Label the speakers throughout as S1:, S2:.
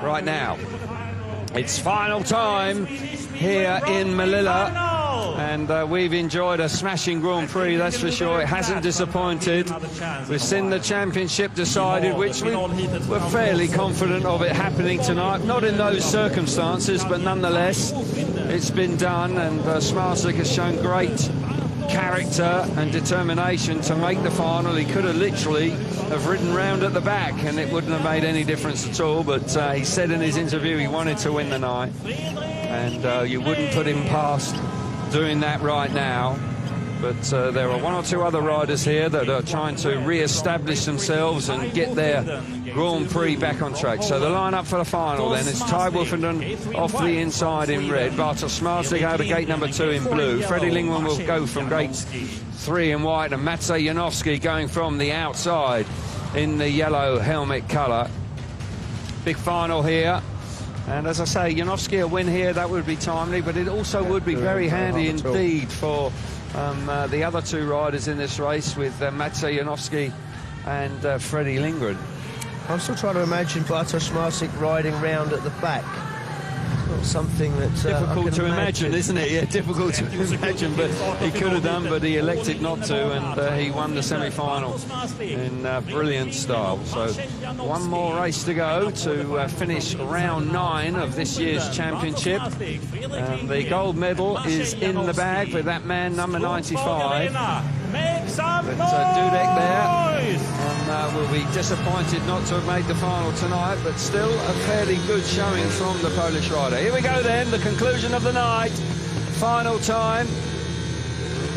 S1: Right now, it's final time here in Melilla, and we've enjoyed a smashing Grand Prix, that's for sure. It hasn't disappointed. We've seen the championship decided, which we were fairly confident of it happening tonight. Not in those circumstances, but nonetheless, it's been done, and Smarslik has shown great character and determination to make the final. He could have literally have ridden round at the back and it wouldn't have made any difference at all, but he said in his interview he wanted to win the night, and you wouldn't put him past doing that right now. But there are one or two other riders here that are trying to re-establish themselves and get their Grand Prix back on track. So the lineup for the final then is Ty Wolfenden off the inside in red, Bartosz Smarslik out of gate number 2 in blue, Freddie Lingman will go from gate 3 in white, and Maciej Janowski going from the outside in the yellow helmet colour. Big final here. And as I say, Janowski a win here, that would be timely, but it also would be very handy indeed for the other two riders in this race, with Maciej Janowski and Freddie Lingman.
S2: I'm still trying to imagine Bartosz Smarslik riding round at the back. It's not something that's
S1: difficult to imagine, isn't it? Yeah, difficult to imagine, but he could have done, but he elected not to, and he won the semi-final in brilliant style. So one more race to go to finish round 9 of this year's championship. The gold medal is in the bag with that man, number 95. But Dudek there, and will be disappointed not to have made the final tonight, but still a fairly good showing from the Polish rider. Here we go then, the conclusion of the night, final time.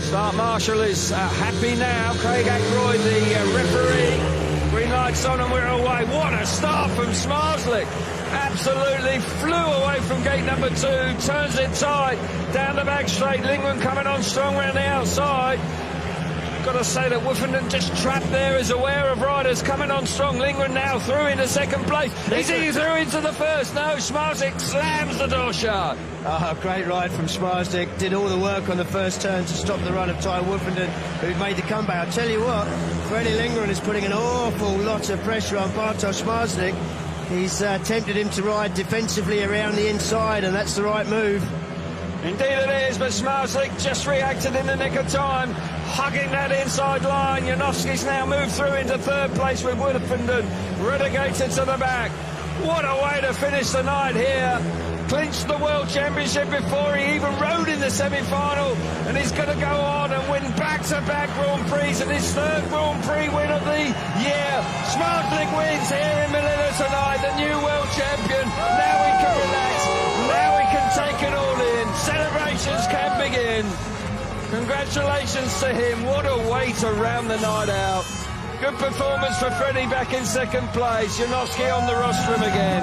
S1: Start marshal is happy now. Craig Ackroyd, the referee. Green light's on and we're away. What a start from Smarslik. Absolutely flew away from gate number 2, turns it tight, down the back straight. Lingman coming on strong around the outside. Got to say that Wolfenden just trapped there, is aware of riders coming on strong. Lingman now through into second place. Is he through into the first? No, Smarslik slams the door shut.
S2: Oh, great ride from Smarslik. Did all the work on the first turn to stop the run of Ty Wolfenden, who made the comeback. I'll tell you what, Freddie Lingman is putting an awful lot of pressure on Bartosz Smarslik. He's tempted him to ride defensively around the inside, and that's the right move.
S1: Indeed it is, but Smarslik just reacted in the nick of time, hugging that inside line. Janowski's now moved through into third place with Wolfenden relegated to the back. What a way to finish the night here. Clinched the World Championship before he even rode in the semi-final, and he's going to go on and win back-to-back Grand Prix, and his third Grand Prix win of the year. Smarslik wins here in Melilla tonight, the new world champion. Now we can relax, now we can take it all in. Celebrations can begin. Congratulations to him. What a way to round the night out. Good performance for Freddie back in second place. Janowski on the rostrum again.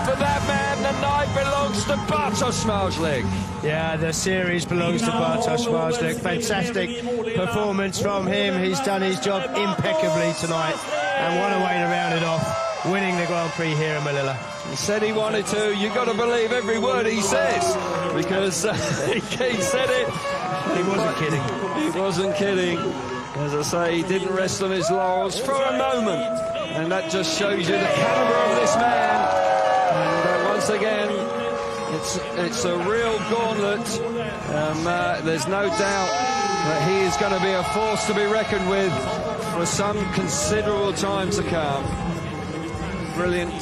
S1: For that man, the night belongs to Bartosz Smarslik.
S2: Yeah, the series belongs to Bartosz Smarslik. Fantastic performance from him. He's done his job impeccably tonight. And what a way to round it off, winning the Grand Prix here in Melilla.
S1: He said he wanted to. You've got to believe every word he says, because he said it.
S2: He wasn't kidding.
S1: He wasn't kidding. As I say, he didn't rest on his laurels for a moment, and that just shows you the caliber of this man. And once again, it's a real gauntlet. There's no doubt that he is going to be a force to be reckoned with for some considerable time to come. Brilliant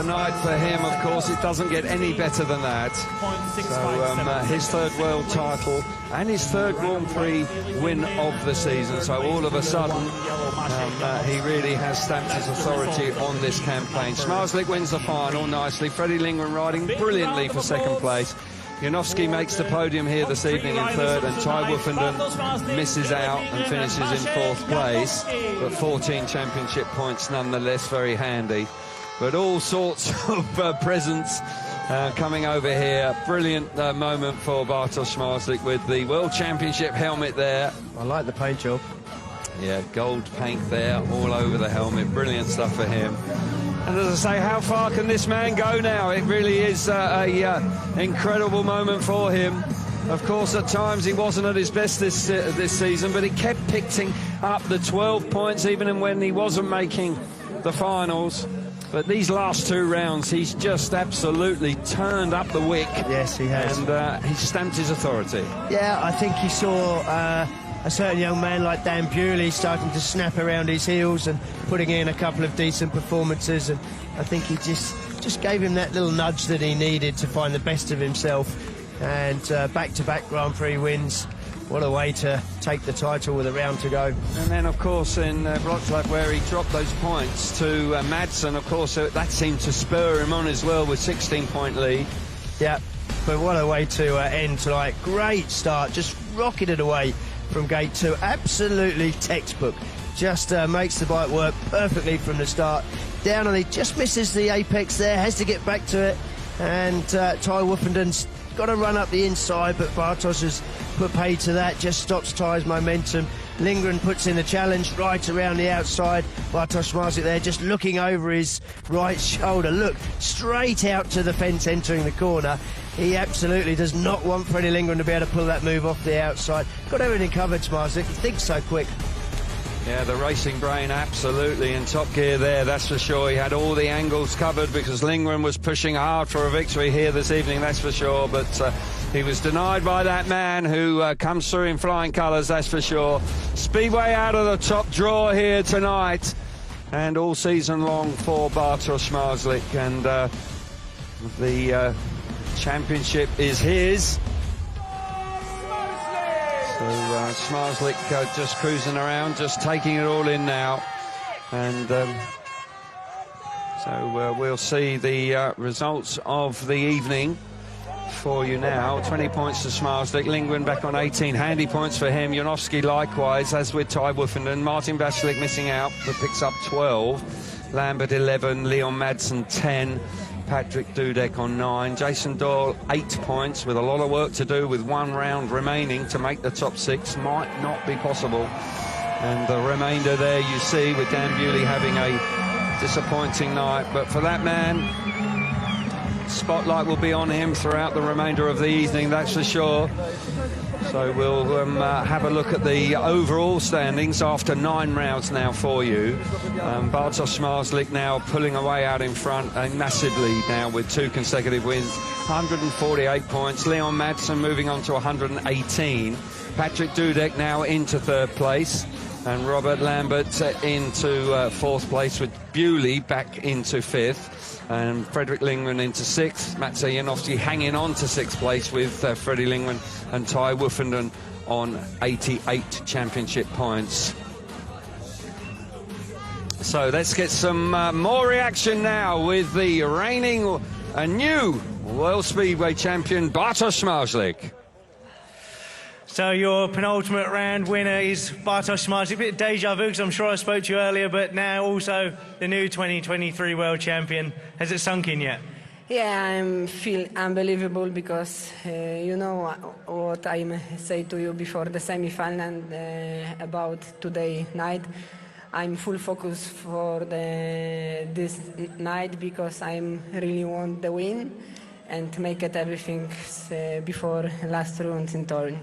S1: night for him, of course. It doesn't get any better than that. So his third world title and his third Grand Prix win of the season. So all of a sudden, he really has stamped his authority on this campaign. Smarslik wins the final nicely. Freddie Lingman riding brilliantly for second place. Janowski makes the podium here this evening in third, and Ty Wolfenden misses out and finishes in fourth place, but 14 championship points nonetheless, very handy. But all sorts of presents coming over here. Brilliant moment for Bartosz Smarslik with the World Championship helmet there.
S2: I like the paint job.
S1: Yeah, gold paint there all over the helmet. Brilliant stuff for him. And as I say, how far can this man go now? It really is an incredible moment for him. Of course, at times he wasn't at his best this season, but he kept picking up the 12 points even when he wasn't making the finals. But these last 2 rounds, he's just absolutely turned up the wick.
S2: Yes, he has.
S1: And he's stamped his authority.
S2: Yeah, I think he saw a certain young man like Dan Bewley starting to snap around his heels and putting in a couple of decent performances, and I think he just gave him that little nudge that he needed to find the best of himself. And back-to-back Grand Prix wins. What a way to take the title with a round to go.
S1: And then, of course, in Wrocław, where he dropped those points to Madsen, of course, that seemed to spur him on as well with 16-point lead.
S2: Yeah, but what a way to end tonight. Great start, just rocketed away from gate 2. Absolutely textbook. Just makes the bike work perfectly from the start. Down on it, just misses the apex there, has to get back to it. And Ty Woofenden's got to run up the inside, but Bartos has put paid to that, just stops Ty's momentum. Lindgren puts in the challenge right around the outside. Bartosz Marzik there just looking over his right shoulder. Look, straight out to the fence entering the corner. He absolutely does not want Freddie Lindgren to be able to pull that move off the outside. Got everything covered, Marzik. He thinks so quick.
S1: Yeah, the racing brain absolutely in top gear there, that's for sure. He had all the angles covered because Lindgren was pushing hard for a victory here this evening, that's for sure. But he was denied by that man who comes through in flying colours, that's for sure. Speedway out of the top drawer here tonight and all season long for Bartosz Marzik. And the championship is his. So Smarslik just cruising around, just taking it all in now. And so we'll see the results of the evening for you now. 20 points to Smarslik, Lindgren back on 18, handy points for him. Janowski likewise, as with Ty Woofenden. Martin Vaclik missing out, but picks up 12. Lambert 11, Leon Madsen 10. Patrick Dudek on 9, Jason Doyle 8 points, with a lot of work to do with 1 round remaining to make the top 6. Might not be possible. And the remainder there you see with Dan Bewley having a disappointing night. But for that man, spotlight will be on him throughout the remainder of the evening, that's for sure. So we'll have a look at the overall standings after 9 rounds now for you. Bartosz Smarslik now pulling away out in front, a massive lead now with 2 consecutive wins, 148 points. Leon Madsen moving on to 118. Patrick Dudek now into 3rd place, and Robert Lambert into 4th place, with Bewley back into 5th. And Frederick Lindgren into 6th. Maciej Janowski hanging on to 6th place with Freddie Lindgren and Ty Woofenden on 88 championship points. So let's get some more reaction now with the reigning and new World Speedway champion Bartosz Smarslik.
S3: So your penultimate round winner is Bartosz Smarslik. A bit of deja vu, because I'm sure I spoke to you earlier, but now also the new 2023 world champion. Has it sunk in yet?
S4: Yeah, I feel unbelievable because you know what I say to you before the semi-final and about today night. I'm full focus for this night because I really want the win and make it everything before last round in Turin.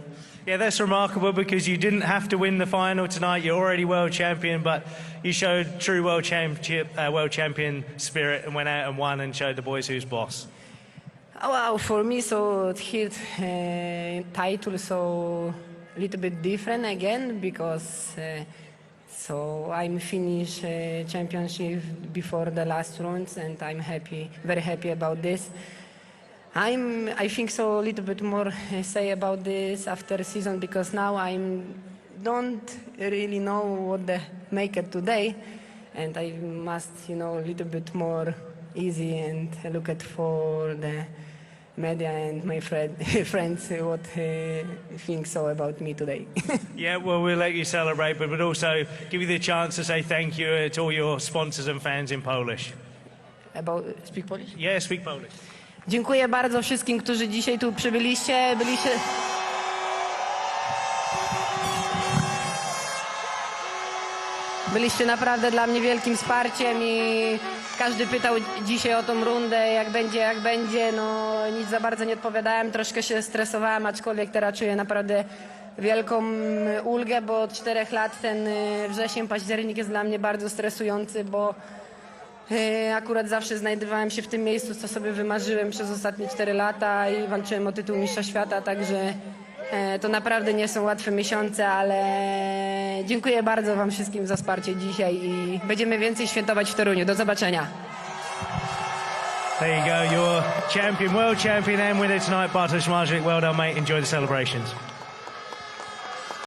S3: Yeah, that's remarkable because you didn't have to win the final tonight. You're already world champion, but you showed true world champion spirit and went out and won and showed the boys who's boss.
S4: Well, for me, so hit title so a little bit different again because so I'm finished championship before the last rounds, and I'm happy, very happy about this. I think so a little bit more say about this after the season because now I don't really know what the make it today, and I must a little bit more easy and look at for the media and my friends what think so about me today.
S3: Yeah, well, we'll let you celebrate, but we'll also give you the chance to say thank you to all your sponsors and fans in Polish.
S4: About speak Polish?
S3: Yeah, speak Polish.
S4: Dziękuję bardzo wszystkim, którzy dzisiaj tu przybyliście. Byliście naprawdę dla mnie wielkim wsparciem i każdy pytał dzisiaj o tą rundę, jak będzie. No nic za bardzo nie odpowiadałem, troszkę się stresowałem, aczkolwiek teraz czuję naprawdę wielką ulgę, bo od 4 lat ten wrzesień, październik jest dla mnie bardzo stresujący, bo Akurat zawsze znajdowałem się w tym miejscu, co sobie wymarzyłem przez ostatnie 4 lata i walczyłem o tytuł mistrza świata, także to naprawdę nie są łatwe miesiące, ale dziękuję bardzo wam wszystkim za wsparcie dzisiaj i będziemy więcej świętować w Toruniu. Do zobaczenia.
S3: There you go, your champion, world champion and winner tonight, Bartosz Marzyk. Well done, mate. Enjoy the celebrations.